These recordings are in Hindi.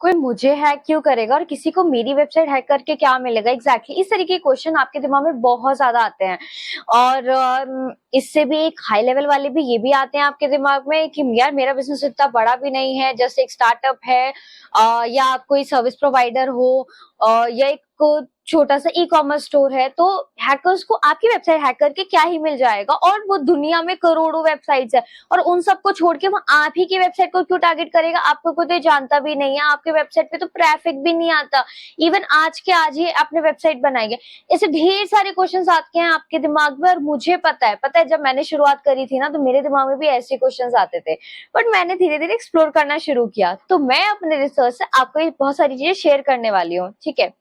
कोई मुझे हैक क्यों करेगा और किसी को मेरी वेबसाइट हैक करके क्या मिलेगा? एग्जैक्टली इस तरीके के क्वेश्चन आपके दिमाग में बहुत ज्यादा आते हैं। और इससे भी एक हाई लेवल वाले भी ये भी आते हैं आपके दिमाग में कि यार मेरा बिजनेस इतना बड़ा भी नहीं है, जस्ट एक स्टार्टअप है, या आप कोई सर्विस प्रोवाइडर हो, या एक छोटा सा ई कॉमर्स स्टोर है, तो हैकर्स को आपकी वेबसाइट हैक करके क्या ही मिल जाएगा? और वो दुनिया में करोड़ों वेबसाइट्स है, और उन सबको छोड़ के वो आप ही की वेबसाइट को क्यों टारगेट करेगा? आपको कोई तो जानता भी नहीं है, आपके वेबसाइट पे तो ट्रैफिक भी नहीं आता, इवन आज के आज ही आपने वेबसाइट बनाई है। ऐसे ढेर सारे क्वेश्चंस आते हैं आपके दिमाग में, और मुझे पता है जब मैंने शुरुआत करी थी ना, तो मेरे दिमाग में भी ऐसे क्वेश्चंस आते थे, बट मैंने धीरे धीरे एक्सप्लोर करना शुरू किया। तो मैं अपने रिसर्च से आपको ये बहुत सारी चीजें शेयर करने वाली हूँ, ठीक है?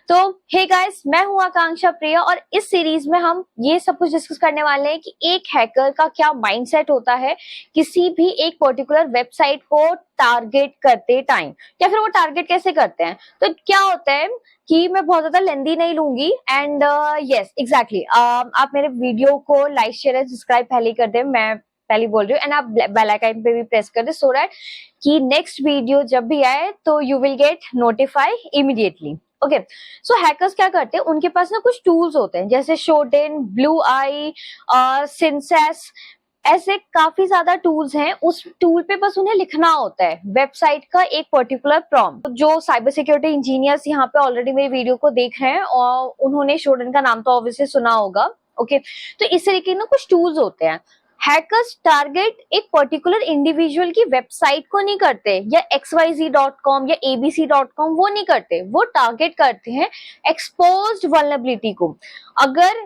तो हे गाइस, मैं हूं आकांक्षा प्रिया, और इस सीरीज में हम ये सब कुछ डिस्कस करने वाले हैं कि एक हैकर का क्या माइंडसेट होता है किसी भी एक पर्टिकुलर वेबसाइट को टारगेट करते टाइम, या फिर वो टारगेट कैसे करते हैं। तो क्या होता है कि मैं बहुत ज्यादा लेंदी नहीं लूंगी, एंड यस एग्जैक्टली, आप मेरे वीडियो को लाइक शेयर एंड सब्सक्राइब पहले ही कर दे, मैं पहले बोल रही हूँ, एंड आप बेल आइकन पे भी प्रेस कर दे, सो दैट कि नेक्स्ट वीडियो जब भी आए तो you will get notify immediately. Okay, so hackers क्या करते हैं, उनके पास ना कुछ टूल्स होते हैं, जैसे शोडेन, ब्लू आई, सिंसेस, ऐसे काफी ज्यादा टूल्स हैं। उस टूल पे बस उन्हें लिखना होता है वेबसाइट का एक पर्टिकुलर प्रॉम्प्ट। जो साइबर सिक्योरिटी इंजीनियर्स यहाँ पे ऑलरेडी मेरी वीडियो को देख रहे हैं, और उन्होंने शोडेन का नाम तो ऑब्वियसली सुना होगा। ओके, तो इस तरीके के ना कुछ टूल्स होते हैं। हैकर्स टारगेट एक पर्टिकुलर इंडिविजुअल की वेबसाइट को नहीं करते, या xyz.com या abc.com, वो नहीं करते, वो टारगेट करते हैं एक्सपोज्ड वल्नरेबिलिटी को। अगर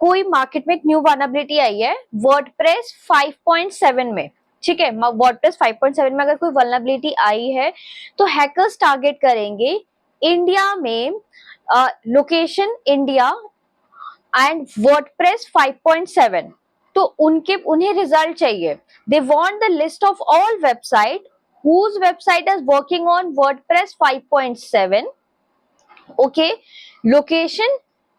कोई मार्केट में एक न्यू वल्नरेबिलिटी आई है वर्डप्रेस 5.7 में, ठीक है, वर्डप्रेस 5.7 में अगर कोई वल्नरेबिलिटी आई है, तो हैकर्स टारगेट करेंगे इंडिया में, लोकेशन इंडिया एंड वर्डप्रेस 5.7। तो उन्हें रिजल्ट चाहिए। They want the list of all website whose website is working on WordPress 5.7, okay, location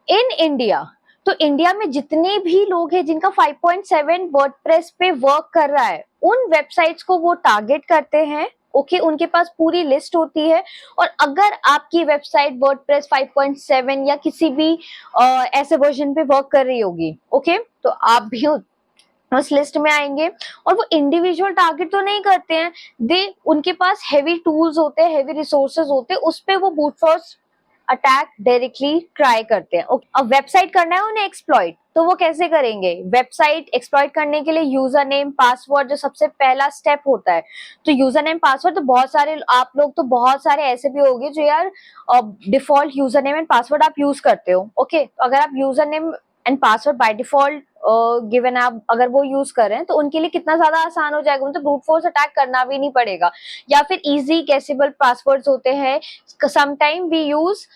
in India. तो इंडिया में जितने भी लोग हैं जिनका 5.7 वर्डप्रेस पे वर्क कर रहा है, उन वेबसाइट्स को वो टारगेट करते हैं। ओके, उनके पास पूरी लिस्ट होती है, और अगर आपकी वेबसाइट वर्डप्रेस 5.7 या किसी भी ऐसे वर्जन पे वर्क कर रही होगी, ओके, तो आप भी उस लिस्ट में आएंगे। और वो इंडिविजुअल टारगेट तो नहीं करते हैं, दे उनके पास हैवी टूल्स होते हैं, हैवी रिसोर्सेज होते हैं, उस पे वो brute force attack directly try करते हैं। अब वेबसाइट करना है उन्हें एक्सप्लॉइट, तो वो कैसे करेंगे? वेबसाइट एक्सप्लॉइट करने के लिए यूजर नेम पासवर्ड जो सबसे पहला स्टेप होता है। तो यूजर नेम पासवर्ड तो बहुत सारे आप लोग तो बहुत सारे ऐसे भी होंगे जो यार default user name and password आप यूज करते हो। ओके, तो अगर आप user name and password by default given आप अगर वो यूज कर रहे हैं, तो उनके लिए कितना ज्यादा आसान हो जाएगा, उनको ब्रूट फोर्स अटैक करना भी नहीं पड़ेगा। या फिर इजी गेसेबल पासवर्ड्स होते हैं, sometime we use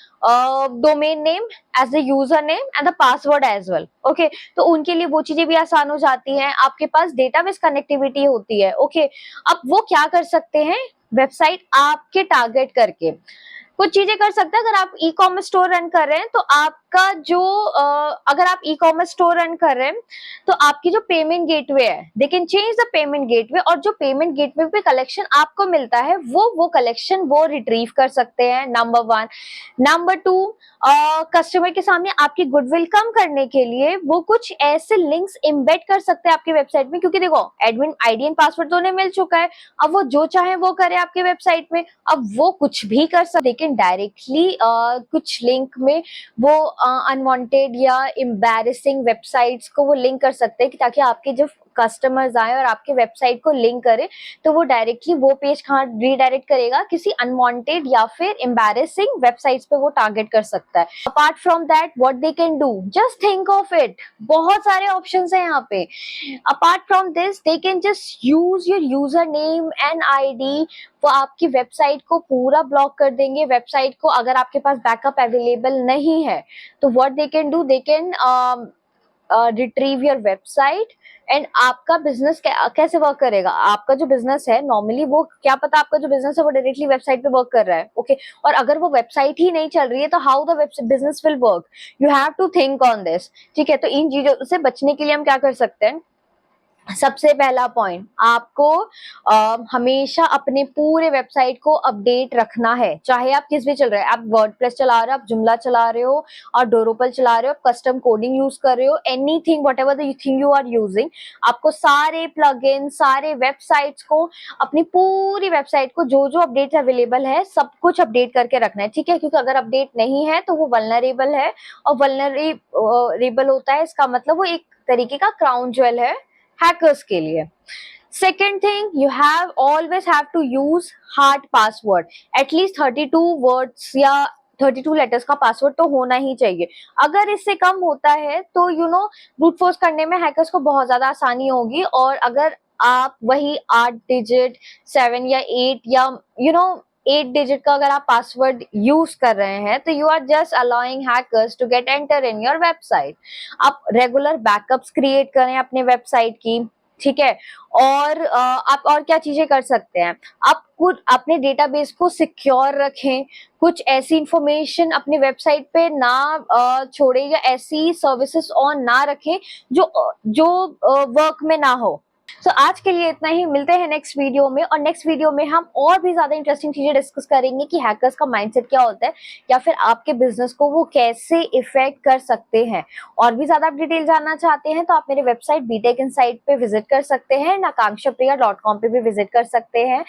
domain name as the user name and the password as well. Okay, तो उनके लिए वो चीजें भी आसान हो जाती हैं। आपके पास डेटाबेस कनेक्टिविटी होती है। ओके, अब वो क्या कर सकते हैं, वेबसाइट आपके टारगेट करके कुछ चीजें कर सकते हैं। अगर आप ई कॉमर्स स्टोर रन कर रहे हैं, तो आपका जो अगर आप ई कॉमर्स स्टोर रन कर रहे हैं, तो आपकी जो पेमेंट गेटवे है, they can change the payment gateway, और जो पेमेंट गेटवे पे कलेक्शन आपको मिलता है वो कलेक्शन वो रिट्रीव कर सकते हैं, नंबर 1। नंबर 2, कस्टमर के सामने आपकी गुडविल कम करने के लिए वो कुछ ऐसे लिंक्स एम्बेड कर सकते हैं आपकी वेबसाइट में, क्योंकि देखो एडमिन आईडी एंड पासवर्ड तो उन्हें मिल चुका है, अब वो जो चाहे वो करे आपके वेबसाइट में। अब वो कुछ भी कर सकते, लेकिन डायरेक्टली कुछ लिंक में वो अनवांटेड या एम्बैरेसिंग वेबसाइट्स को वो लिंक कर सकते हैं, कि ताकि आपके जो कस्टमर्स आए और आपके वेबसाइट को लिंक करे, तो वो डायरेक्टली वो पेज कहाँ रीडायरेक्ट करेगा, किसी अनवांटेड या फिर एम्बैरेसिंग वेबसाइट्स पे वो टारगेट कर सकता है। Apart from that what they can do, just think of it, बहुत सारे ऑप्शंस हैं यहाँ पे। Apart from this they can just use your user name and ID, वो आपकी वेबसाइट को पूरा ब्लॉक कर देंगे। वेबसाइट को अगर आपके पास बैकअप अवेलेबल नहीं है, तो what they can do, they can retrieve your website, and आपका बिजनेस कैसे वर्क करेगा। आपका जो बिजनेस है नॉर्मली, वो क्या पता आपका जो बिजनेस है वो डायरेक्टली वेबसाइट पे वर्क कर रहा है। ओके, और अगर वो वेबसाइट ही नहीं चल रही है, तो how the business will work, you have to think on this. ठीक है, तो इन चीजों से बचने के लिए हम क्या कर सकते हैं, सबसे पहला पॉइंट, आपको हमेशा अपने पूरे वेबसाइट को अपडेट रखना है, चाहे आप किस भी चल रहे हैं, आप वर्डप्रेस चला रहे हो, आप जुमला चला रहे हो और डोरोपल चला रहे हो, आप कस्टम कोडिंग यूज कर रहे हो, anything whatever the thing you are using, आपको सारे प्लगइन, सारे वेबसाइट्स को, अपनी पूरी वेबसाइट को जो जो अपडेट अवेलेबल है सब कुछ अपडेट करके रखना है, ठीक है। क्योंकि अगर अपडेट नहीं है तो वो वल्नरेबल है, और वल्नरेबल होता है इसका मतलब वो एक तरीके का क्राउन ज्वेल है हैकर्स के लिए। Second thing, you have always have to use hard password, at least 32 words या 32 लेटर्स का पासवर्ड तो होना ही चाहिए। अगर इससे कम होता है तो ब्रूट फोर्स करने में हैकर्स को बहुत ज्यादा आसानी होगी, और अगर आप वही 8 डिजिट 7 या 8 या 8 डिजिट का अगर आप पासवर्ड यूज कर रहे हैं तो you are just allowing hackers to get enter in your website. आप रेगुलर बैकअप्स क्रिएट करें अपने वेबसाइट की, ठीक है। और आप और क्या चीजें कर सकते हैं, आप कुछ अपने डेटाबेस को सिक्योर रखें, कुछ ऐसी इंफॉर्मेशन अपने वेबसाइट पे ना छोड़े, या ऐसी सर्विसेज ऑन ना रखें जो वर्क में ना हो। सो आज के लिए इतना ही, मिलते हैं नेक्स्ट वीडियो में, और नेक्स्ट वीडियो में हम और भी ज्यादा इंटरेस्टिंग चीजें डिस्कस करेंगे कि हैकर्स का माइंडसेट क्या होता है, या फिर आपके बिजनेस को वो कैसे इफेक्ट कर सकते हैं। और भी ज्यादा डिटेल जानना चाहते हैं तो आप मेरे वेबसाइट BTech Insight पे विजिट कर सकते हैं, nakankshapriya.com पे भी विजिट कर सकते हैं।